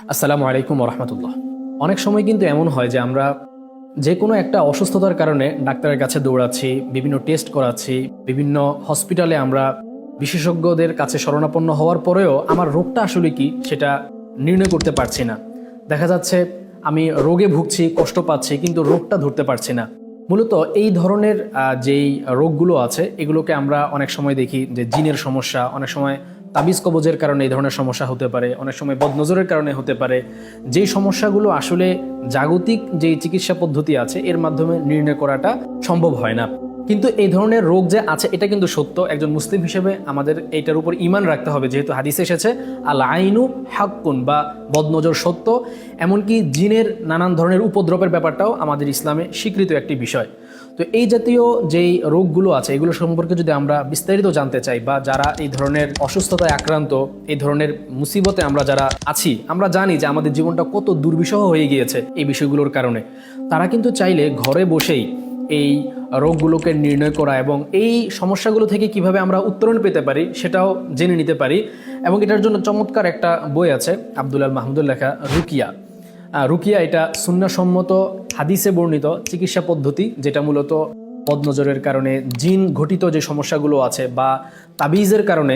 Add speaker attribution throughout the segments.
Speaker 1: আসসালামু আলাইকুম রহমতুল্লাহ। অনেক সময় কিন্তু এমন হয় যে আমরা যে কোনো একটা অসুস্থতার কারণে ডাক্তারের কাছে দৌড়াচ্ছি, বিভিন্ন টেস্ট করাচ্ছি, বিভিন্ন হসপিটালে আমরা বিশেষজ্ঞদের কাছে শরণাপন্ন হওয়ার পরেও আমার রোগটা আসলে কি সেটা নির্ণয় করতে পারছি না। দেখা যাচ্ছে আমি রোগে ভুগছি, কষ্ট পাচ্ছি, কিন্তু রোগটা ধরতে পারছি না। মূলত এই ধরনের যেই রোগগুলো আছে এগুলোকে আমরা অনেক সময় দেখি যে জিনের সমস্যা, অনেক সময় তাবিজ কবজের কারণে এই ধরনের সমস্যা হতে পারে, অনেক সময় বদনজরের কারণে হতে পারে। যেই সমস্যাগুলো আসলে জাগতিক যেই চিকিৎসা পদ্ধতি আছে এর মাধ্যমে নির্ণয় করাটা সম্ভব হয় না। কিন্তু এই ধরনের রোগ যে আছে এটা কিন্তু সত্য। একজন মুসলিম হিসেবে আমাদের এইটার উপর ঈমান রাখতে হবে, যেহেতু হাদিসে এসেছে আল আইনু হাক্কুন, বা বদনজর সত্য। এমনকি জিনের নানান ধরনের উপদ্রবের ব্যাপারটাও আমাদের ইসলামে স্বীকৃত একটি বিষয়। তো এই জাতীয় যেই রোগগুলো আছে এগুলো সম্পর্কে যদি আমরা বিস্তারিত জানতে চাই, বা যারা এই ধরনের অসুস্থতায় আক্রান্ত, এই ধরনের মুসিবতে আমরা যারা আছি, আমরা জানি যে আমাদের জীবনটা কত দুর্বিষহ হয়ে গিয়েছে এই বিষয়গুলোর কারণে, তারা কিন্তু চাইলে ঘরে বসেই এই রোগগুলোকে নির্ণয় করা এবং এই সমস্যাগুলো থেকে কিভাবে আমরা উত্তরণ পেতে পারি সেটাও জেনে নিতে পারি। এবং এটার জন্য চমৎকার একটা বই আছে আব্দুল আল মাহমুদুর লেখা, রুকিয়া। রুকিয়া এটা সুন্নাহসম্মত হাদিসে বর্ণিত চিকিৎসা পদ্ধতি, যেটা মূলত বদনজরের কারণে জিন ঘটিত যে সমস্যাগুলো আছে বা তাবিজের কারণে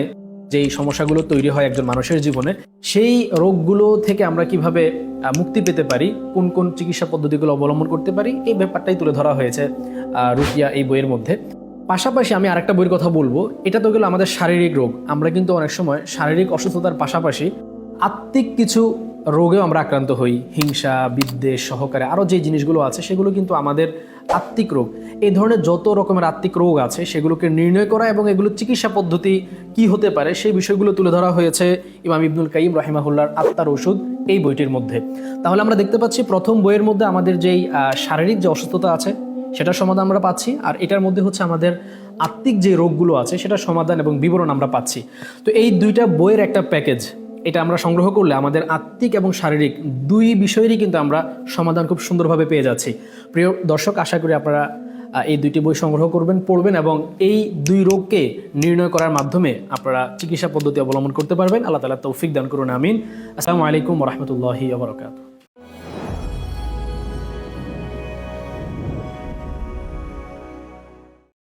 Speaker 1: যেই সমস্যাগুলো তৈরি হয় একজন মানুষের জীবনে, সেই রোগগুলো থেকে আমরা কিভাবে মুক্তি পেতে পারি, কোন কোন চিকিৎসা পদ্ধতিগুলো অবলম্বন করতে পারি, এই ব্যাপারটাই তুলে ধরা হয়েছে রুকিয়া এই বইয়ের মধ্যে। পাশাপাশি আমি আরেকটা বইয়ের কথা বলবো। এটা তো গেলো আমাদের শারীরিক রোগ। আমরা কিন্তু অনেক সময় শারীরিক অসুস্থতার পাশাপাশি আত্মিক কিছু রোগেও আমরা আক্রান্ত হই। হিংসা, বিদ্বেষ সহকারে আরও যে জিনিসগুলো আছে সেগুলো কিন্তু আমাদের আত্মিক রোগ। এই ধরনের যত রকমের আত্মিক রোগ আছে সেগুলোকে নির্ণয় করা এবং এগুলোর চিকিৎসা পদ্ধতি কি হতে পারে সেই বিষয়গুলো তুলে ধরা হয়েছে ইমাম ইবনুল কাইয়িম রাহিমাহুল্লাহর আত্মার ওষুধ এই বইটির মধ্যে। তাহলে আমরা দেখতে পাচ্ছি প্রথম বইয়ের মধ্যে আমাদের যেই শারীরিক যে অসুস্থতা আছে সেটার সমাধান আমরা পাচ্ছি, আর এটার মধ্যে হচ্ছে আমাদের আত্মিক যে রোগগুলো আছে সেটার সমাধান এবং বিবরণ আমরা পাচ্ছি। তো এই দুইটা বইয়ের একটা প্যাকেজ, এটা আমরা সংগ্রহ করলে আমাদের আত্মিক এবং শারীরিক দুই বিষয়েরই কিন্তু আমরা সমাধান খুব সুন্দরভাবে পেয়ে যাচ্ছি। প্রিয় দর্শক, আশা করি আপনারা এই দুইটি বই সংগ্রহ করবেন, পড়বেন এবং এই দুই রোগকে নির্ণয় করার মাধ্যমে আপনারা চিকিৎসা পদ্ধতি অবলম্বন করতে পারবেন। আল্লাহ তাআলা তৌফিক দান করুন, আমিন। আসসালামু আলাইকুম ওয়া রাহমাতুল্লাহি ওয়া বারাকাতুহু।